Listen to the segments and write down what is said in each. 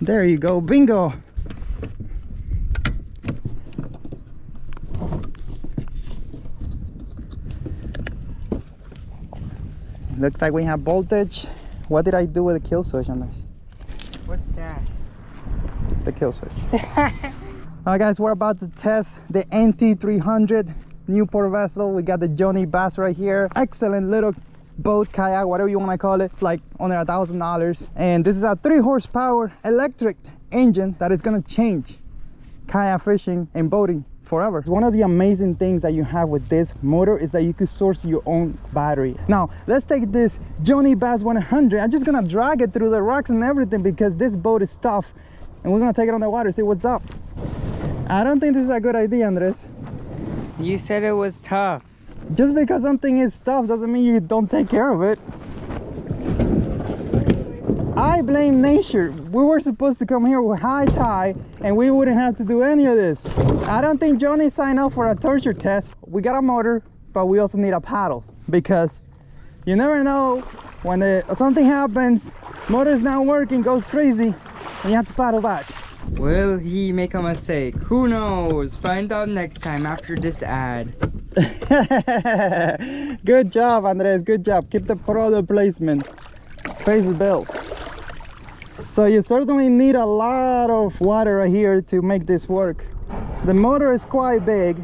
There you go, bingo. Looks like we have voltage. What did I do with the kill switch on this? What's that? The kill switch. Alright guys, we're about to test the NT300 Newport vessel. We got the Jonny bass right here. Excellent little boat, kayak, whatever you want to call it. It's like under $1,000. And this is a 3 horsepower electric engine that is going to change kayak fishing and boating forever. One of the amazing things that you have with this motor is that you could source your own battery. Now let's take this Jonny Bass 100. I'm just gonna drag it through the rocks and everything because this boat is tough, and we're gonna take it on the water, see what's up. I don't think this is a good idea, Andres. You said it was tough. Just because something is tough doesn't mean you don't take care of it. I blame nature. We were supposed to come here with high tide and we wouldn't have to do any of this. I don't think Jonny signed up for a torture test. We got a motor, but we also need a paddle because you never know when something happens, motor's not working, goes crazy, and you have to paddle back. Will he make a mistake? Who knows? Find out next time after this ad. Good job, Andres, good job. Keep the product placement. Pays the bills. So you certainly need a lot of water right here to make this work. The motor is quite big.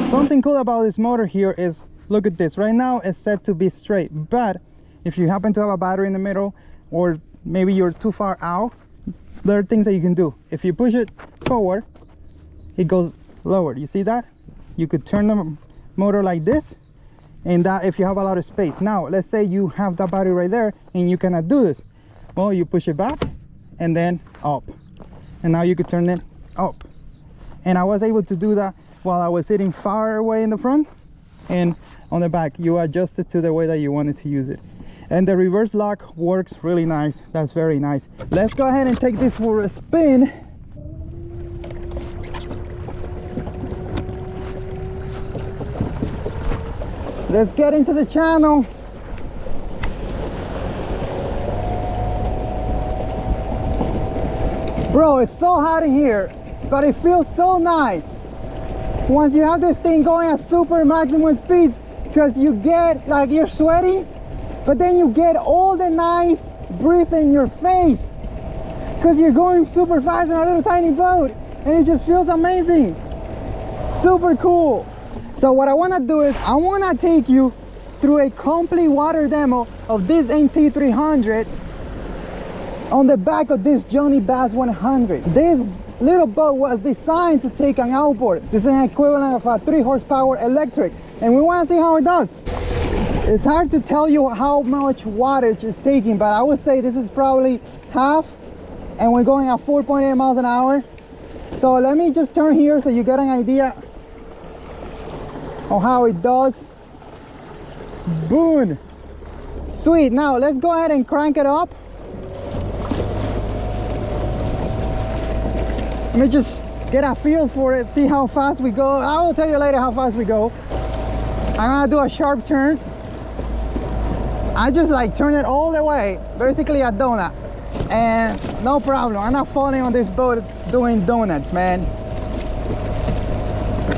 Something cool about this motor here is, look at this. Right now it's set to be straight, but if you happen to have a battery in the middle, or maybe you're too far out, there are things that you can do. If you push it forward, it goes lower. You see that? You could turn the motor like this, and that if you have a lot of space. Now let's say you have that battery right there and you cannot do this. Well, you push it back and then up, and now you could turn it up. And I was able to do that while I was sitting far away in the front, and on the back you adjust it to the way that you wanted to use it. And the reverse lock works really nice. That's very nice. Let's go ahead and take this for a spin. Let's get into the channel. Bro, it's so hot in here, but it feels so nice once you have this thing going at super maximum speeds, because you get like you're sweating, but then you get all the nice breath in your face because you're going super fast in a little tiny boat, and it just feels amazing. Super cool. So what I want to do is I want to take you through a complete water demo of this NT300 on the back of this Jonny Bass 100. This little boat was designed to take an outboard. This is an equivalent of a 3 horsepower electric, and we want to see how it does. It's hard to tell you how much wattage it's taking, but I would say this is probably half, and we're going at 4.8 miles an hour. So let me just turn here so you get an idea of how it does. Boom. Sweet. Now let's go ahead and crank it up. Let me just get a feel for it, see how fast we go. I will tell you later how fast we go. I'm gonna do a sharp turn. I just like turn it all the way, basically a donut, and no problem. I'm not falling on this boat doing donuts, man.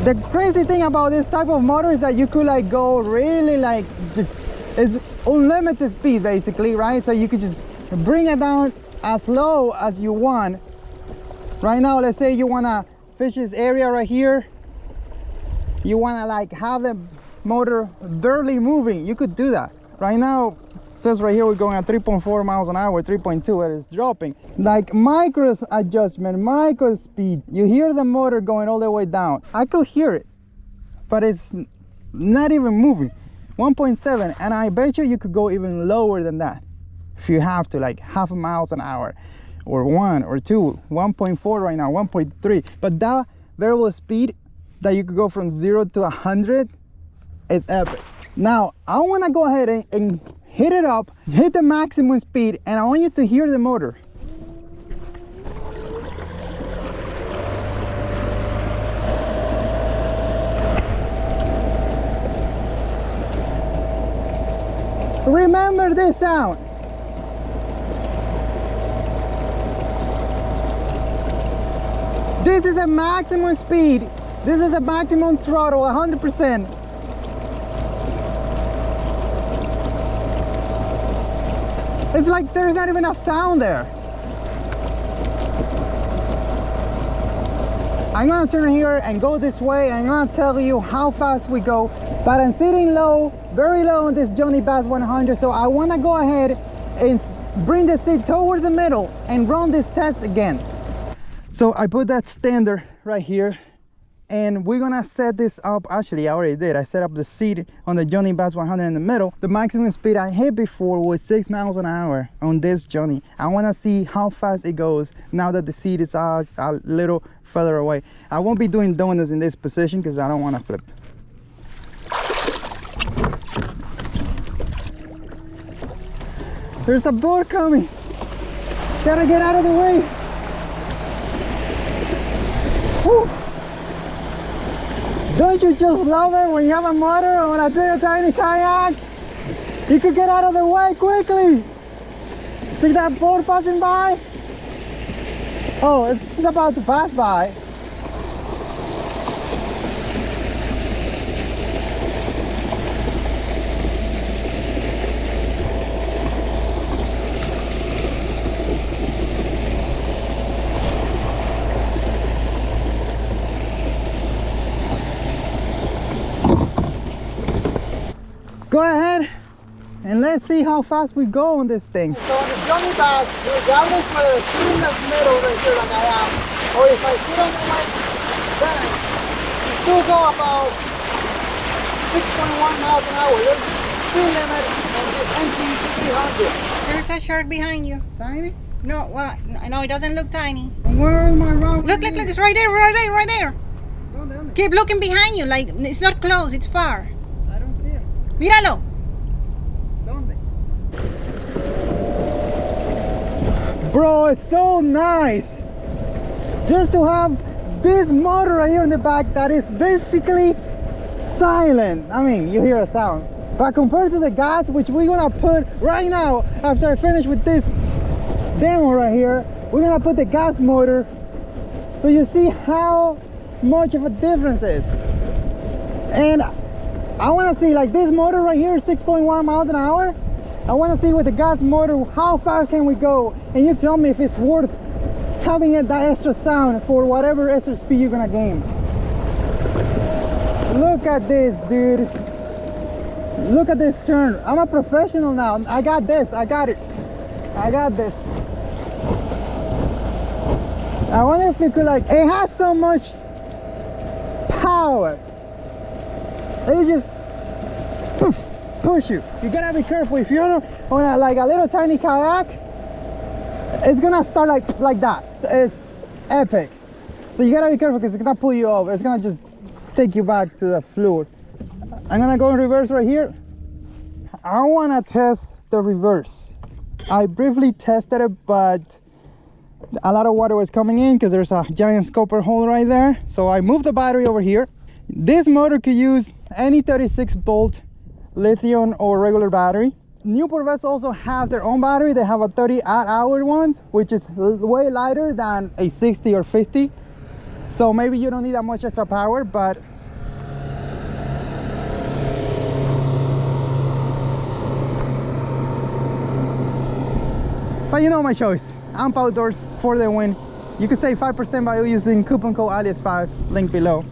The crazy thing about this type of motor is that you could like go really like just, it's unlimited speed basically, right? So you could just bring it down as low as you want. Right now, let's say you want to fish this area right here, you want to like have the motor barely moving, you could do that. Right now it says right here we're going at 3.4 miles an hour, 3.2, it is dropping. Like micro adjustment, micro speed, you hear the motor going all the way down. I could hear it, but it's not even moving. 1.7, and I bet you could go even lower than that if you have to, like half a miles an hour, or 1 or 2, 1.4 right now, 1.3. But that variable speed that you could go from 0 to 100 is epic. Now I want to go ahead and hit it up, hit the maximum speed, and I want you to hear the motor. Remember this sound. This is the maximum speed. This is the maximum throttle, 100%. It's like there's not even a sound there. I'm gonna turn here and go this way. I'm gonna tell you how fast we go, but I'm sitting low, very low on this Jonny Bass 100, so I wanna go ahead and bring the seat towards the middle and run this test again. So I put that standard right here, and we're gonna set this up. Actually, I already did. I set up the seat on the Jonny Bass 100 in the middle. The maximum speed I hit before was 6 miles an hour on this Jonny. I wanna see how fast it goes now that the seat is a little further away. I won't be doing donuts in this position because I don't wanna flip. There's a boat coming. Gotta get out of the way. Whew. Don't you just love it when you have a motor on a little tiny kayak? You could get out of the way quickly. See that boat passing by? Oh, it's about to pass by. Go ahead and let's see how fast we go on this thing. So on the Jonny Bass, regardless whether I sit in the middle right here like I am, or if I sit on the right bank, we still go about 6.1 miles an hour. There's the speed limit on this NT300. There's a shark behind you. Tiny? No, well, no, it doesn't look tiny. Where is my route? Look, it's right there, right there, right there. ¿Dónde? Keep looking behind you, like it's not close, it's far. I don't see it. Míralo. ¿Dónde? Bro, it's so nice just to have this motor right here in the back that is basically silent. I mean, you hear a sound, but compared to the gas, which we're gonna put right now after I finish with this demo right here, we're gonna put the gas motor so you see how much of a difference is. And I want to see, like, this motor right here, 6.1 miles an hour. I want to see with the gas motor how fast can we go, and you tell me if it's worth having that extra sound for whatever extra speed you're gonna gain. Look at this, dude. Look at this turn. I'm a professional now. I got this. I got it. I got this. I wonder if you could, like, it has so much power. It just push you. You gotta be careful. If you're on like a little tiny kayak, it's gonna start like that. It's epic. So you gotta be careful because it's gonna pull you over. It's gonna just take you back to the floor. I'm gonna go in reverse right here. I wanna test the reverse. I briefly tested it, but a lot of water was coming in because there's a giant scupper hole right there. So I moved the battery over here. This motor could use any 36-volt lithium or regular battery. Newport vessels also have their own battery. They have a 30-hour ones, which is way lighter than a 60 or 50. So maybe you don't need that much extra power, but you know my choice. Amp Outdoors for the win. You can save 5% by using coupon code Aliex5, link below.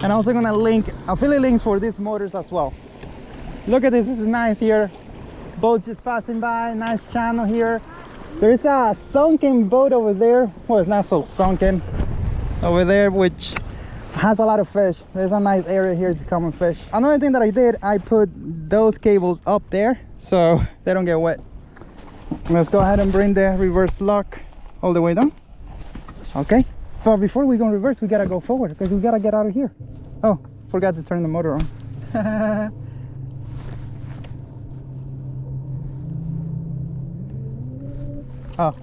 And I'm also gonna link affiliate links for these motors as well. Look at this, this is nice here. Boats just passing by, nice channel here. There is a sunken boat over there. Well, it's not so sunken. Over there, which has a lot of fish. There's a nice area here to come and fish. Another thing that I did, I put those cables up there so they don't get wet. Let's go ahead and bring the reverse lock all the way down. Okay, but before we go in reverse, we gotta go forward because we gotta get out of here. Oh, forgot to turn the motor on. Oh.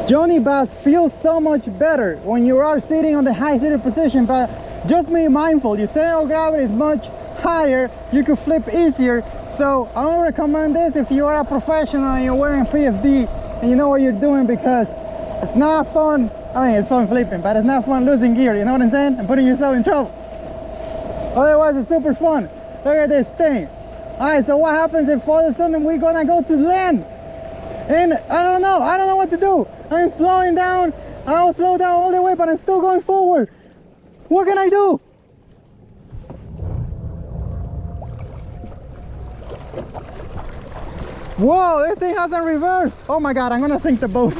Jonny Bass feels so much better when you are sitting on the high seated position, but just be mindful, your center of gravity is much higher, you could flip easier. So I don't recommend this if you are a professional and you're wearing PFD and you know what you're doing, because it's not fun. I mean, it's fun flipping, but it's not fun losing gear, you know what I'm saying? And putting yourself in trouble. Otherwise, it's super fun. Look at this thing. All right, so what happens if all of a sudden we're gonna go to land? And I don't know what to do. I'm slowing down. I'll slow down all the way, but I'm still going forward. What can I do? Whoa, this thing hasn't reversed. Oh my God, I'm gonna sink the boat.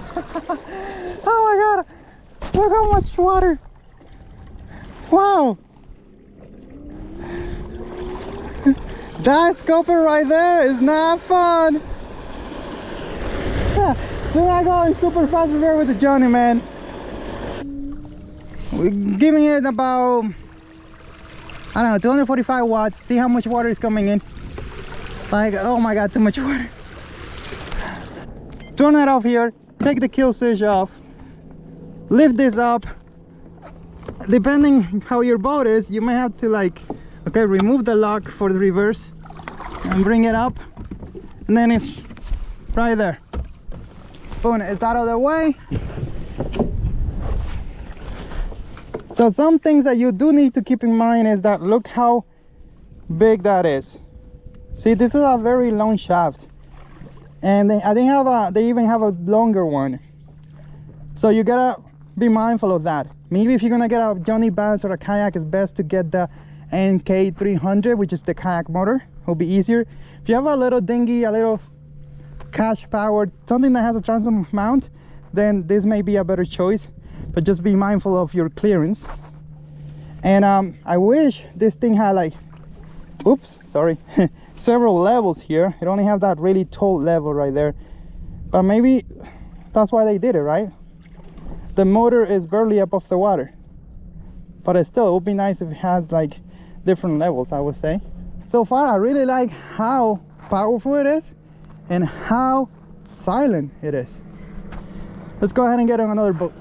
Oh my God, look how much water. Wow. That scupper right there is not fun. We're not going super fast river with the Jonny, man. We're giving it about, I don't know, 245 watts. See how much water is coming in. Like, oh my God, too much water. Turn it off here, take the kill switch off, lift this up. Depending how your boat is, you may have to like, okay, remove the lock for the reverse and bring it up, and then it's right there. Boom, it's out of the way. So some things that you do need to keep in mind is that look how big that is. See, this is a very long shaft, and they even have a longer one. So you gotta be mindful of that. Maybe if you're gonna get a Jonny bass or a kayak, it's best to get the NT300, which is the kayak motor. It'll be easier. If you have a little dinghy, a little cash powered, something that has a transom mount, then this may be a better choice, but just be mindful of your clearance. And I wish this thing had like, oops, sorry, several levels here. It only have that really tall level right there, but maybe that's why they did it, right? The motor is barely above the water, but it still would be nice if it has like different levels, I would say. So far I really like how powerful it is and how silent it is. Let's go ahead and get on another boat.